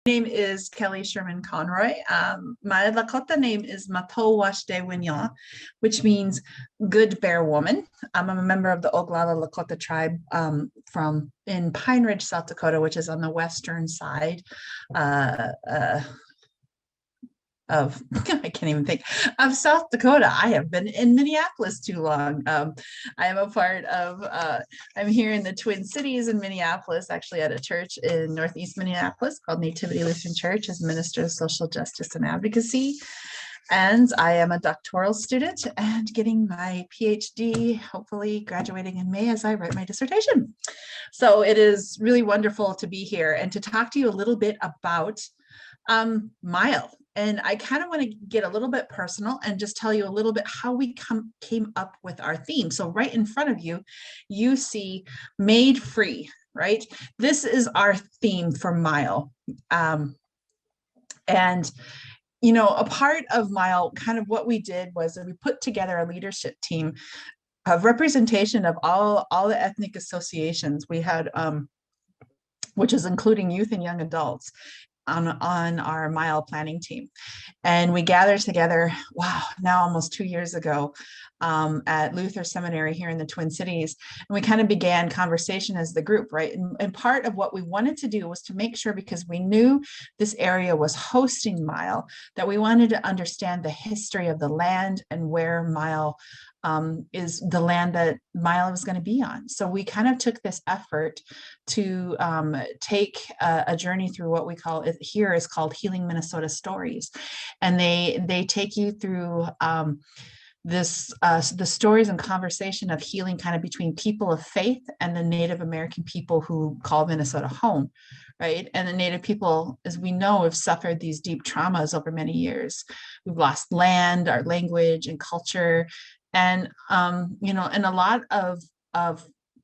Name is Kelly Sherman Conroy. My Lakota name is Matowashde Winyan, which means good bear woman. I'm a member of the Oglala Lakota tribe from in Pine Ridge, South Dakota, which is on the western side of I can't even think of South Dakota. I have been in Minneapolis too long. I am a part of I'm here in the Twin Cities in Minneapolis, actually at a church in Northeast Minneapolis called Nativity Lutheran Church as Minister of Social Justice and Advocacy. And I am a doctoral student and getting my PhD, hopefully graduating in May as I write my dissertation. So it is really wonderful to be here and to talk to you a little bit about MYLE. And I kind of want to get a little bit personal and just tell you a little bit how we came up with our theme. So right in front of you, you see Made Free, right? This is our theme for MYLE. And you know, a part of MYLE, kind of what we did was that we put together a leadership team of representation of all the ethnic associations we had, which is including youth and young adults on our MYLE planning team. And we gathered together, wow, now almost 2 years ago at Luther Seminary here in the Twin Cities. And we kind of began conversation as the group, right? And part of what we wanted to do was to make sure, because we knew this area was hosting MYLE, that we wanted to understand the history of the land and where MYLE is the land that MYLE was going to be on. So we kind of took this effort to take a journey through what we call it here is called Healing Minnesota Stories. And they take you through the stories and conversation of healing kind of between people of faith and the Native American people who call Minnesota home, right? And the Native people, as we know, have suffered these deep traumas over many years. We've lost land, our language and culture. And, you know, and a lot of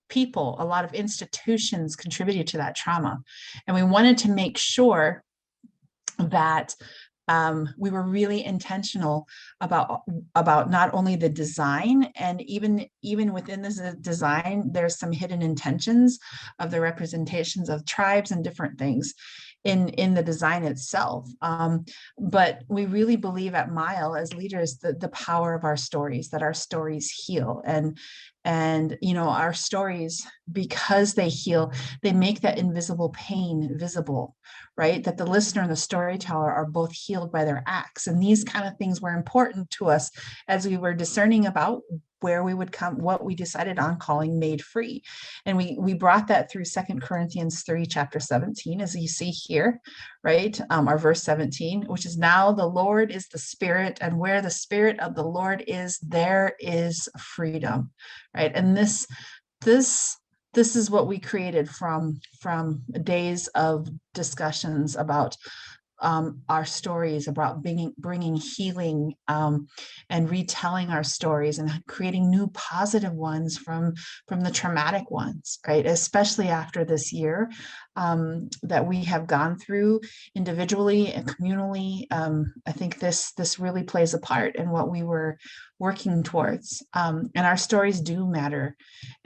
people, a lot of institutions contributed to that trauma. And we wanted to make sure that we were really intentional about not only the design, and even within this design, there's some hidden intentions of the representations of tribes and different things in the design itself. But we really believe at MYLE as leaders the power of our stories, that our stories heal. And you know, our stories, because they heal, they make that invisible pain visible, right? That the listener and the storyteller are both healed by their acts. And these kind of things were important to us as we were discerning about where we would come, what we decided on calling Made Free. And we brought that through 2 Corinthians 3, chapter 17, as you see here, right? Our verse 17, which is, now the Lord is the Spirit, and where the Spirit of the Lord is, there is freedom, right? And this is what we created from days of discussions about our stories, about bringing healing and retelling our stories and creating new positive ones from the traumatic ones, right? Especially after this year that we have gone through individually and communally. I think this really plays a part in what we were working towards. And our stories do matter.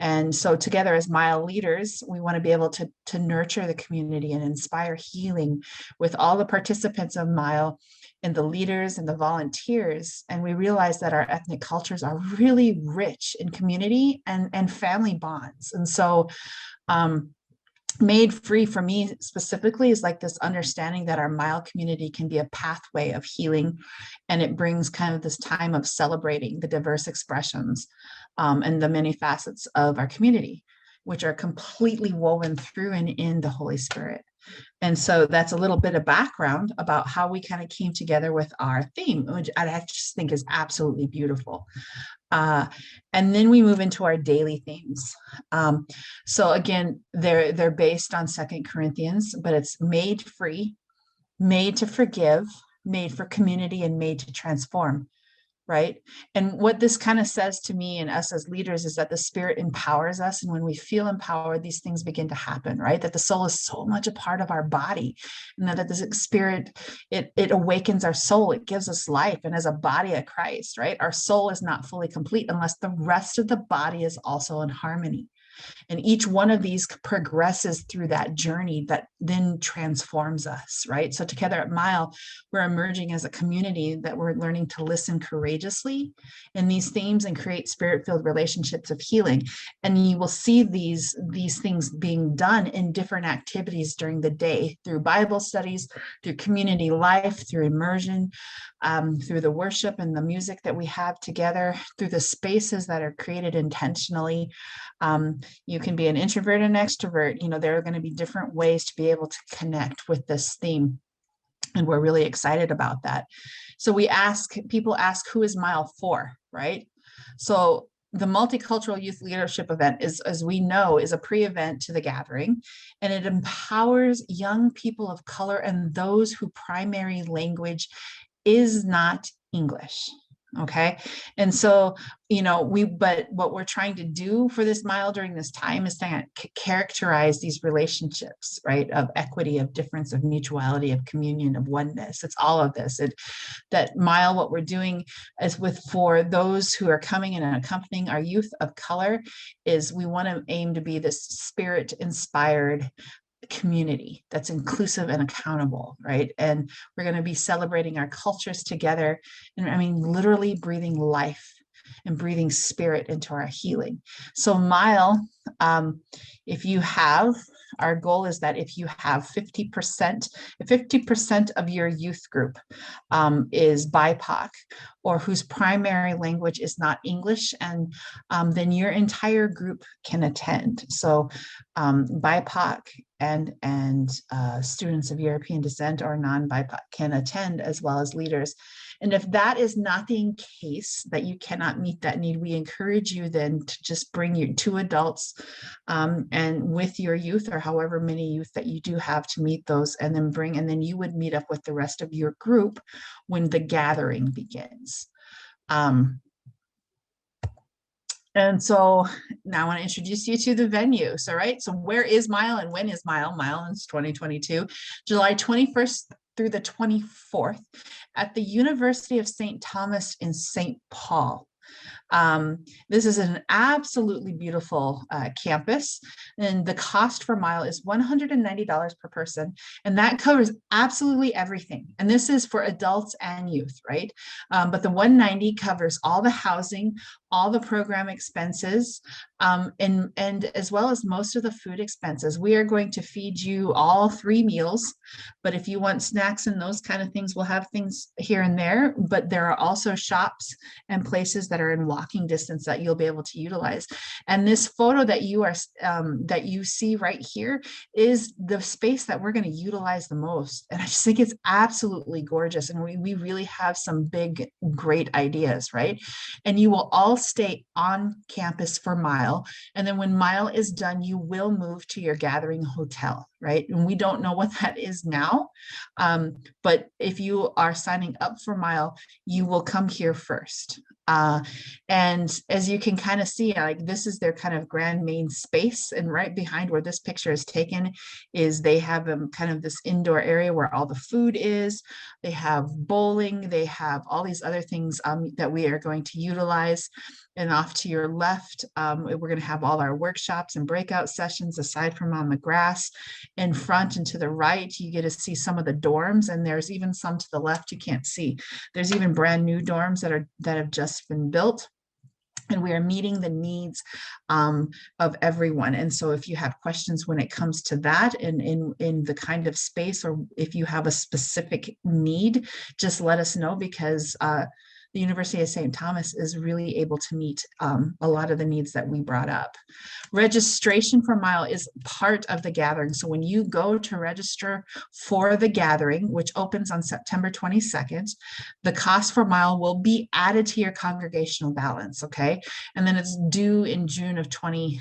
And so together as MYLE leaders, we want to be able to nurture the community and inspire healing with all the participants of MYLE and the leaders and the volunteers. And we realize that our ethnic cultures are really rich in community and family bonds. And so Made Free for me specifically is like this understanding that our MYLE community can be a pathway of healing, and it brings kind of this time of celebrating the diverse expressions and the many facets of our community, which are completely woven through and in the Holy Spirit. And so that's a little bit of background about how we kind of came together with our theme, which I just think is absolutely beautiful. And then we move into our daily themes. So again, they're based on 2 Corinthians, but it's made free, made to forgive, made for community, and made to transform, right? And what this kind of says to me and us as leaders is that the Spirit empowers us. And when we feel empowered, these things begin to happen, right? That the soul is so much a part of our body, and that this Spirit, it awakens our soul. It gives us life. And as a body of Christ, right, our soul is not fully complete unless the rest of the body is also in harmony. And each one of these progresses through that journey that then transforms us, right? So together at MYLE, we're emerging as a community that we're learning to listen courageously in these themes and create spirit-filled relationships of healing. And you will see these things being done in different activities during the day, through Bible studies, through community life, through immersion, through the worship and the music that we have together, through the spaces that are created intentionally. You can be an introvert and extrovert. You know, there are going to be different ways to be able to connect with this theme. And we're really excited about that. So people ask, who is MYLE for, right? So the Multicultural Youth Leadership Event is, as we know, is a pre-event to the gathering, and it empowers young people of color and those whose primary language is not English. Okay. And so, you know, but what we're trying to do for this MYLE during this time is to characterize these relationships, right? Of equity, of difference, of mutuality, of communion, of oneness. It's all of this. That MYLE, what we're doing is for those who are coming and accompanying our youth of color, is we want to aim to be this spirit inspired community that's inclusive and accountable, right? And we're going to be celebrating our cultures together, and I mean literally breathing life and breathing spirit into our healing. So MYLE, our goal is that if you have 50% of your youth group is BIPOC, or whose primary language is not English, and then your entire group can attend. So BIPOC and students of European descent or non-BIPOC can attend, as well as leaders. And if that is not the case, that you cannot meet that need, we encourage you then to just bring your 2 adults and with your youth, or however many youth that you do have, to meet those, and then you would meet up with the rest of your group when the gathering begins. And so now I want to introduce you to the venue. So, right, so where is MYLE and when is MYLE? MYLE is 2022, July 21st through the 24th at the University of St. Thomas in St. Paul. This is an absolutely beautiful campus, and the cost for MYLE is $190 per person, and that covers absolutely everything. And this is for adults and youth, right? But the $190 covers all the housing, all the program expenses, and as well as most of the food expenses. We are going to feed you all 3 meals, but if you want snacks and those kind of things, we'll have things here and there. But there are also shops and places that are in walking distance that you'll be able to utilize. And this photo that you see right here is the space that we're going to utilize the most. And I just think it's absolutely gorgeous. And we really have some big, great ideas, right? And you will all stay on campus for MYLE. And then when MYLE is done, you will move to your gathering hotel, right? And we don't know what that is now. But if you are signing up for MYLE, you will come here first. And as you can kind of see, like, this is their kind of grand main space, and right behind where this picture is taken is they have kind of this indoor area where all the food is. They have bowling, they have all these other things that we are going to utilize. And off to your left, we're going to have all our workshops and breakout sessions, aside from on the grass. In front and to the right, you get to see some of the dorms, and there's even some to the left you can't see. There's even brand new dorms that have just been built. And we are meeting the needs of everyone. And so if you have questions when it comes to that, and in the kind of space, or if you have a specific need, just let us know, because the University of St. Thomas is really able to meet a lot of the needs that we brought up. Registration for MYLE is part of the gathering. So when you go to register for the gathering, which opens on September 22nd, the cost for MYLE will be added to your congregational balance, okay? And then it's due in June 22nd.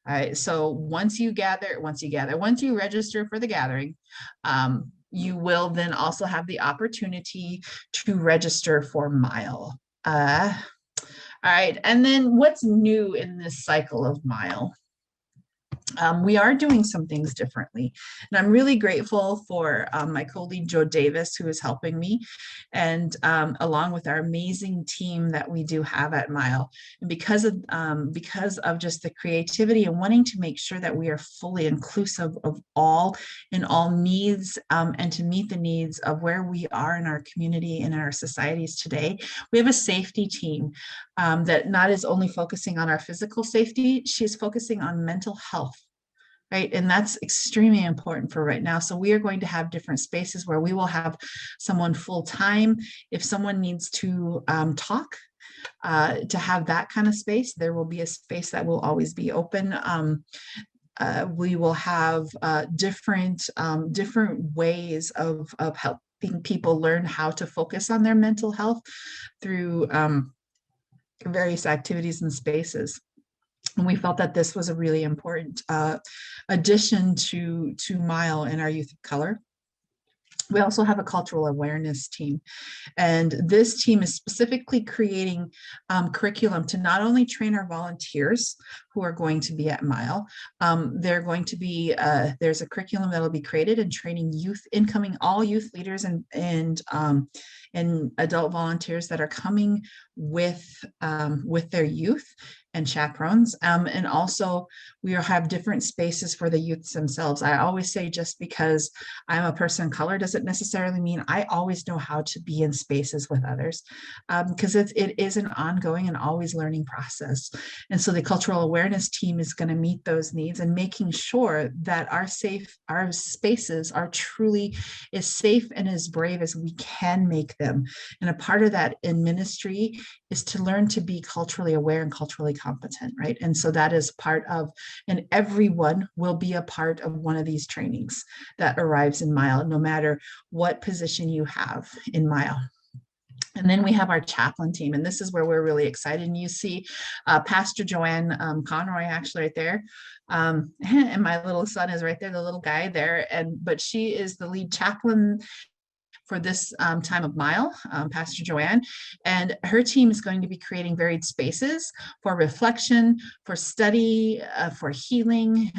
All right, so once you register for the gathering, you will then also have the opportunity to register for MYLE. All right, and then what's new in this cycle of MYLE? We are doing some things differently. And I'm really grateful for my colleague, Joe Davis, who is helping me, and along with our amazing team that we do have at MYLE. And because of just the creativity and wanting to make sure that we are fully inclusive of all and all needs, and to meet the needs of where we are in our community and in our societies today, we have a safety team that not is only focusing on our physical safety, she's focusing on mental health. Right. And that's extremely important for right now. So we are going to have different spaces where we will have someone full time. If someone needs to talk, to have that kind of space, there will be a space that will always be open. We will have different ways of helping people learn how to focus on their mental health through various activities and spaces. And we felt that this was a really important addition to MYLE and our youth of color. We also have a cultural awareness team, and this team is specifically creating curriculum to not only train our volunteers who are going to be at MYLE. They're going to be, there's a curriculum that will be created and training all youth leaders and adult volunteers that are coming with their youth and chaperones. And also we have different spaces for the youths themselves. I always say, just because I'm a person of color doesn't necessarily mean I always know how to be in spaces with others, because it is an ongoing and always learning process. And so the cultural awareness team is going to meet those needs and making sure that our spaces are truly as safe and as brave as we can make them. And a part of that in ministry is to learn to be culturally aware and culturally competent, right? And so that is part of, and everyone will be a part of one of these trainings that arrives in MYLE, no matter what position you have in MYLE. And then we have our chaplain team, and this is where we're really excited. And you see Pastor Joanne Conroy actually right there. And my little son is right there, the little guy there. But she is the lead chaplain for this time of MYLE, Pastor Joanne, and her team is going to be creating varied spaces for reflection, for study, for healing,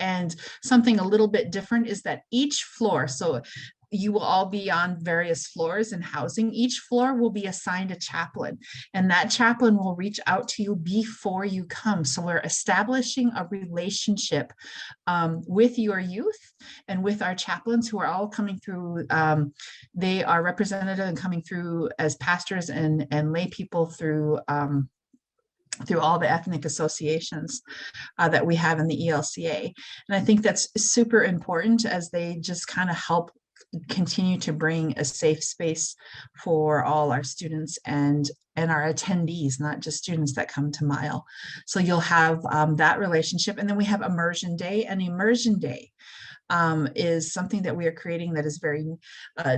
and something a little bit different is that each floor, so you will all be on various floors in housing. Each floor will be assigned a chaplain, and that chaplain will reach out to you before you come. So we're establishing a relationship with your youth and with our chaplains who are all coming through. They are representative and coming through as pastors and lay people through all the ethnic associations that we have in the ELCA. And I think that's super important as they just kind of help continue to bring a safe space for all our students and our attendees, not just students that come to MYLE. So you'll have that relationship. And then we have Immersion Day, and Immersion Day is something that we are creating that is very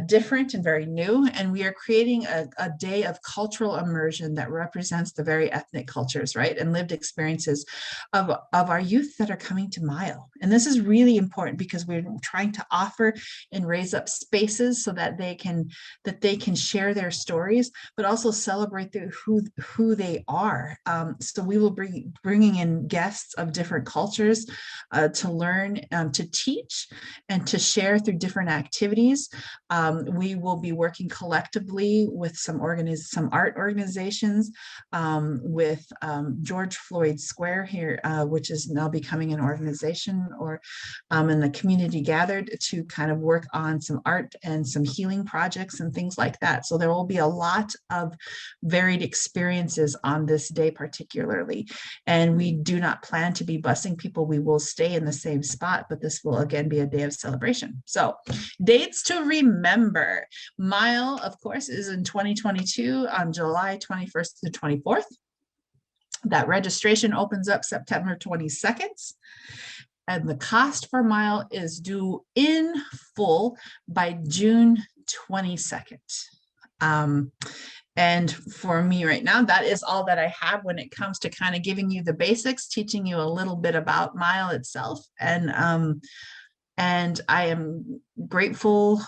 different and very new. And we are creating a day of cultural immersion that represents the very ethnic cultures, right, and lived experiences of our youth that are coming to MYLE. And this is really important because we're trying to offer and raise up spaces so that they can share their stories, but also celebrate who they are. So we will be bringing in guests of different cultures to learn, to teach, and to share through different activities. We will be working collectively with some art organizations, with George Floyd Square here, which is now becoming an organization, or in the community gathered to kind of work on some art and some healing projects and things like that. So there will be a lot of varied experiences on this day particularly. And we do not plan to be busing people. We will stay in the same spot, but this will again be a day of celebration. So dates to remember. MYLE, of course, is in 2022 on July 21st to 24th. That registration opens up September 22nd. And the cost for MYLE is due in full by June 22nd. And for me right now, that is all that I have when it comes to kind of giving you the basics, teaching you a little bit about MYLE itself. And I am grateful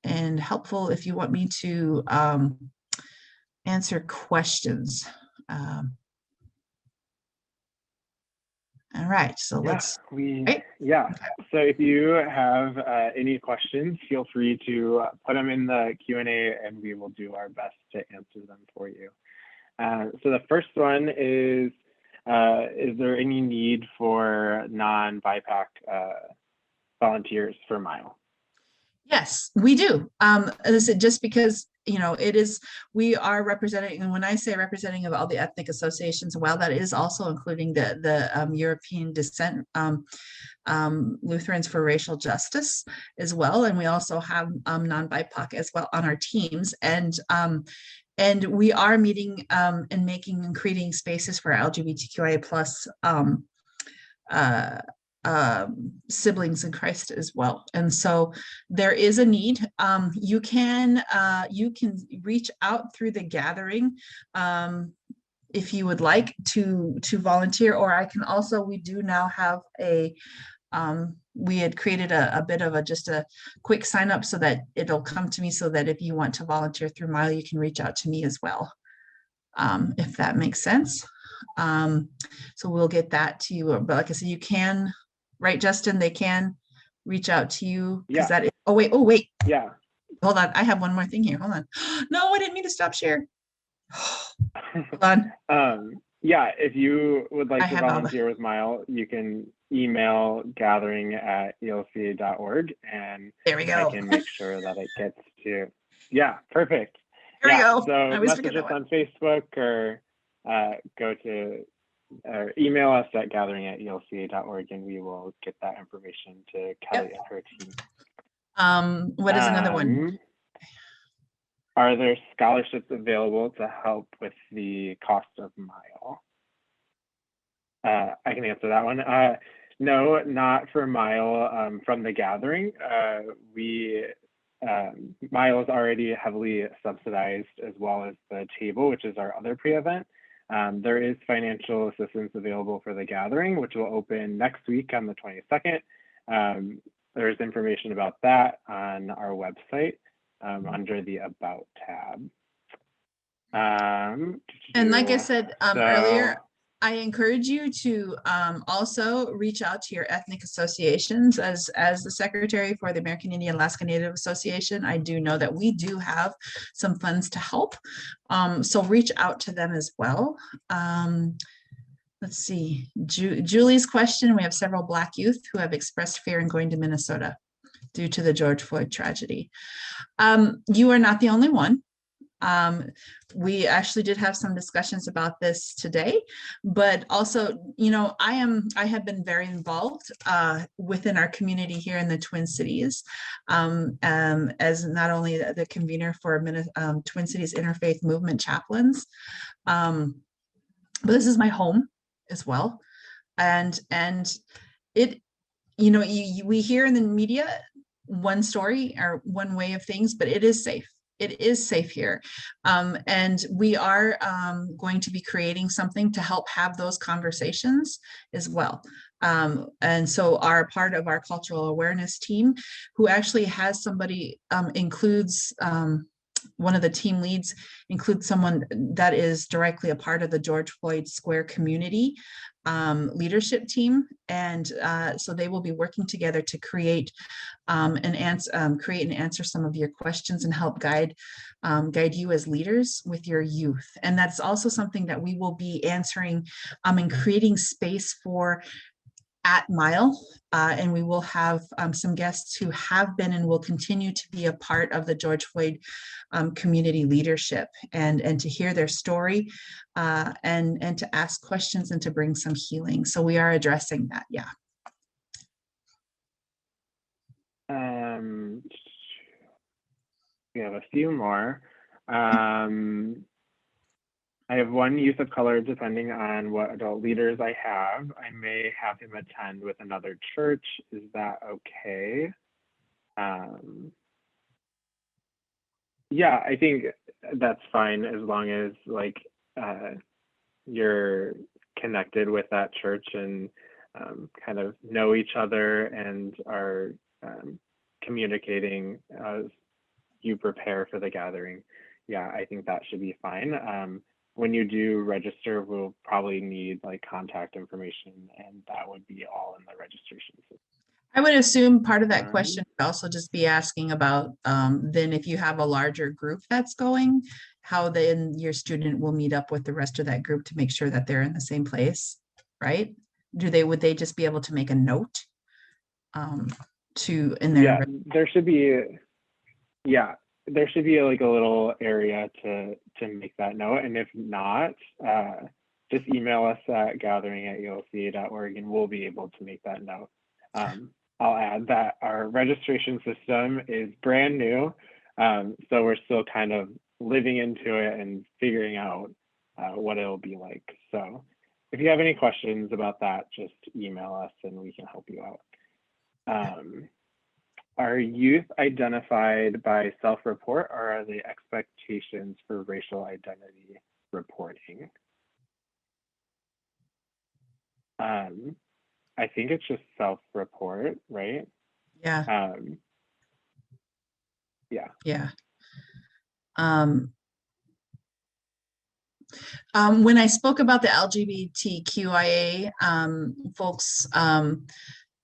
and helpful if you want me to answer questions. All right, so Yeah, let's, right? yeah. Okay. So if you have any questions, feel free to put them in the Q&A and we will do our best to answer them for you. So the first one is there any need for non-BIPOC volunteers for MYLE? Yes, we do. As I said, just because, you know, we are representing, and when I say representing of all the ethnic associations, well, that is also including the European descent Lutherans for Racial Justice as well, and we also have non-BIPOC as well on our teams, and we are meeting and making and creating spaces for LGBTQIA plus siblings in Christ as well. And so there is a need. You can reach out through the gathering if you would like to volunteer, or I can also, we do now have we had created a bit of just a quick sign up so that it'll come to me, so that if you want to volunteer through MYLE, you can reach out to me as well, if that makes sense. So we'll get that to you. But like I said, you can, right, Justin, they can reach out to you, because that is, oh wait. Yeah. Hold on, I have one more thing here. Hold on. No, I didn't mean to stop share. Hold on. Yeah, if you would like to volunteer with MYLE, you can email gathering@elca.org and there we go. I can make sure that it gets to, yeah, perfect. There we go. So message us on Facebook or go to email us at gathering@elca.org and we will get that information to Kelly and her team. What is another one? Are there scholarships available to help with the cost of MYLE? I can answer that one. No, not for MYLE. From the gathering, MYLE is already heavily subsidized, as well as the table, which is our other pre-event. There is financial assistance available for the gathering, which will open next week on the 22nd. There's information about that on our website under the About tab. And like I said earlier, I encourage you to also reach out to your ethnic associations. As the secretary for the American Indian Alaska Native Association, I do know that we do have some funds to help. So reach out to them as well. Let's see, Julie's question, we have several Black youth who have expressed fear in going to Minnesota due to the George Floyd tragedy. You are not the only one. We actually did have some discussions about this today, but also, you know, I have been very involved within our community here in the Twin Cities, as not only the convener for Twin Cities Interfaith Movement Chaplains, but this is my home as well. And it, you know, we hear in the media one story or one way of things, but it is safe. It is safe here. And we are going to be creating something to help have those conversations as well. And so our part of our cultural awareness team, who actually has somebody, includes one of the team leads, includes someone that is directly a part of the George Floyd Square community leadership team. And so they will be working together to create and answer some of your questions and help guide you as leaders with your youth. And that's also something that we will be answering and creating space for at MYLE, and we will have some guests who have been and will continue to be a part of the George Floyd community leadership, and to hear their story and to ask questions and to bring some healing. So we are addressing that. Yeah. We have a few more. I have one youth of color, depending on what adult leaders I have. I may have him attend with another church. Is that okay? Yeah, I think that's fine, as long as like you're connected with that church and kind of know each other and are communicating as you prepare for the gathering. Yeah, I think that should be fine. when you do register, we'll probably need like contact information, and that would be all in the registration system. I would assume part of that question would also just be asking about then if you have a larger group that's going, how then your student will meet up with the rest of that group to make sure that they're in the same place, right? Would they just be able to make a note to in their? Yeah, there should be like a little area to make that note, and if not, just email us at gathering@elca.org and we'll be able to make that note. I'll add that our registration system is brand new, so we're still kind of living into it and figuring out what it'll be like. So if you have any questions about that, just email us and we can help you out. Are youth identified by self-report, or are they expectations for racial identity reporting? I think it's just self-report, right? Yeah. Yeah. Yeah. When I spoke about the LGBTQIA folks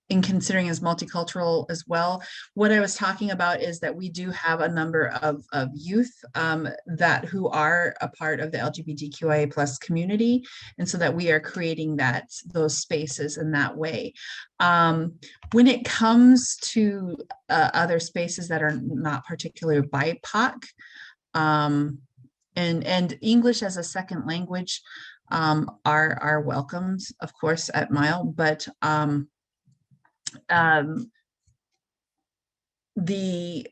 in considering as multicultural as well, what I was talking about is that we do have a number of youth who are a part of the LGBTQIA plus community, and so that we are creating those spaces in that way. When it comes to other spaces that are not particularly BIPOC, and English as a second language are welcomed, of course, at MYLE, but the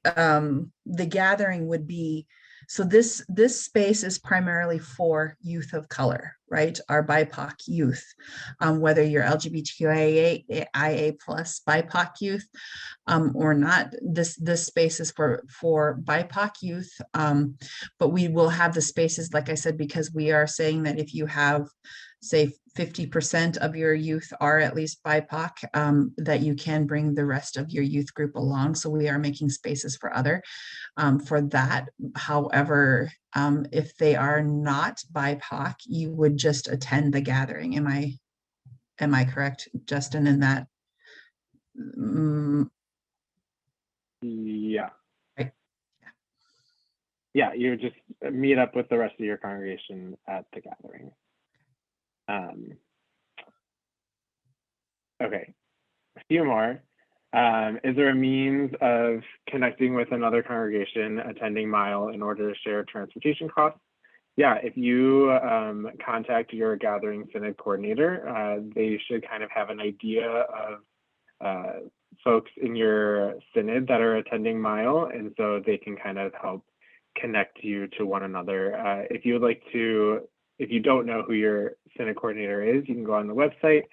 gathering would be, so this space is primarily for youth of color, right? Our BIPOC youth, whether you're LGBTQIA plus BIPOC youth or not, this space is for BIPOC youth, but we will have the spaces, like I said, because we are saying that if you have, say, 50% of your youth are at least BIPOC, that you can bring the rest of your youth group along. So we are making spaces for for that. However, if they are not BIPOC, you would just attend the gathering. Am I correct, Justin, in that? Yeah. Right. Yeah, you would just meet up with the rest of your congregation at the gathering. Okay, a few more. Is there a means of connecting with another congregation attending MYLE in order to share transportation costs? Yeah, if you contact your gathering synod coordinator, they should kind of have an idea of folks in your synod that are attending MYLE, and so they can kind of help connect you to one another. If you would like to, if you don't know who your synod coordinator is, you can go on the website.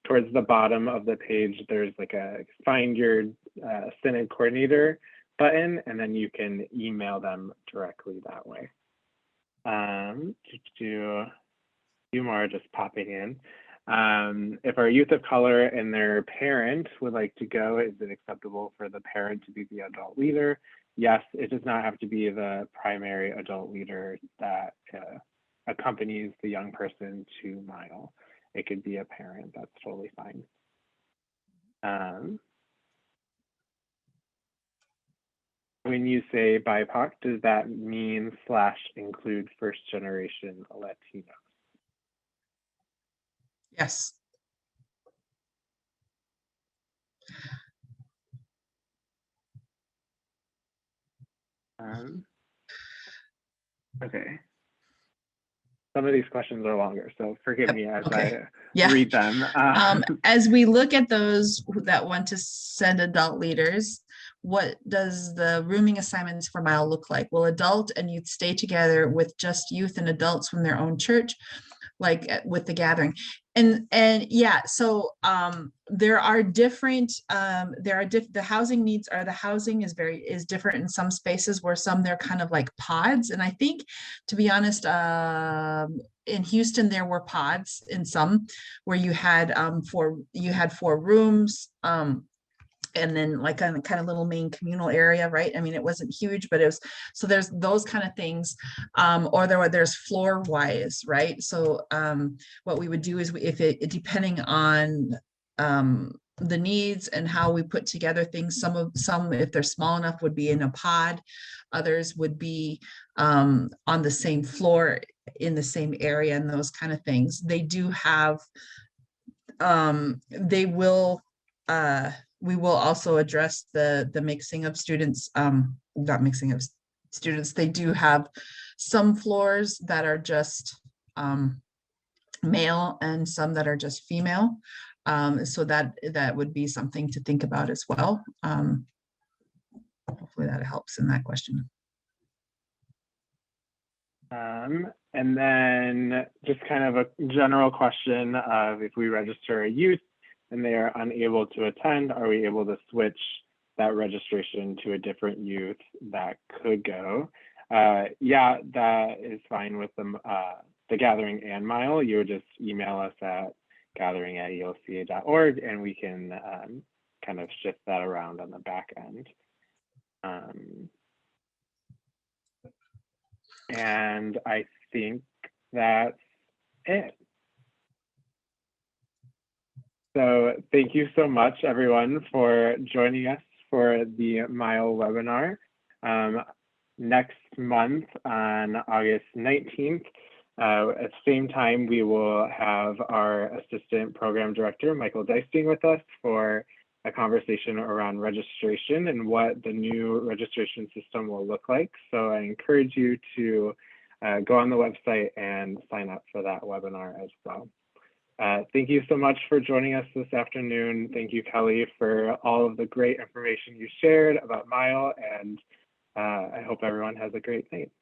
Towards the bottom of the page, there's like a find your synod coordinator button, and then you can email them directly that way. A few more just popping in. If our youth of color and their parent would like to go, is it acceptable for the parent to be the adult leader? Yes, it does not have to be the primary adult leader that accompanies the young person to MYLE. It could be a parent, that's totally fine. When you say BIPOC, does that mean / include first generation Latinos? Yes. Okay. Some of these questions are longer, so forgive me as I Yeah. read them. As we look at those that want to send adult leaders, what does the rooming assignments for MYLE look like? Will adult and youth stay together with just youth and adults from their own church, like with the gathering? And yeah, so there are different, the housing needs, or the housing is different in some spaces, where some they're kind of like pods. And I think, to be honest, in Houston, there were pods in some where you had 4 rooms. and then like a kind of little main communal area, right? I mean, it wasn't huge, but it was, so there's those kind of things. Or there's floor wise, right? So what we would do is if it depending on the needs and how we put together things, some if they're small enough would be in a pod, others would be on the same floor in the same area, and those kind of things. They do have they will we will also address the mixing of students, not mixing of students. They do have some floors that are just male and some that are just female. So that would be something to think about as well. Hopefully that helps in that question. And then just kind of a general question of, if we register a youth and they are unable to attend, are we able to switch that registration to a different youth that could go? Yeah, that is fine with the gathering and MYLE. You would just email us at gathering@elca.org and we can kind of shift that around on the back end. And I think that's it. So thank you so much, everyone, for joining us for the MYLE webinar. Next month on August 19th, at the same time, we will have our Assistant Program Director, Michael Deisting, with us for a conversation around registration and what the new registration system will look like. So I encourage you to go on the website and sign up for that webinar as well. Thank you so much for joining us this afternoon. Thank you, Kelly, for all of the great information you shared about MYLE, and I hope everyone has a great night.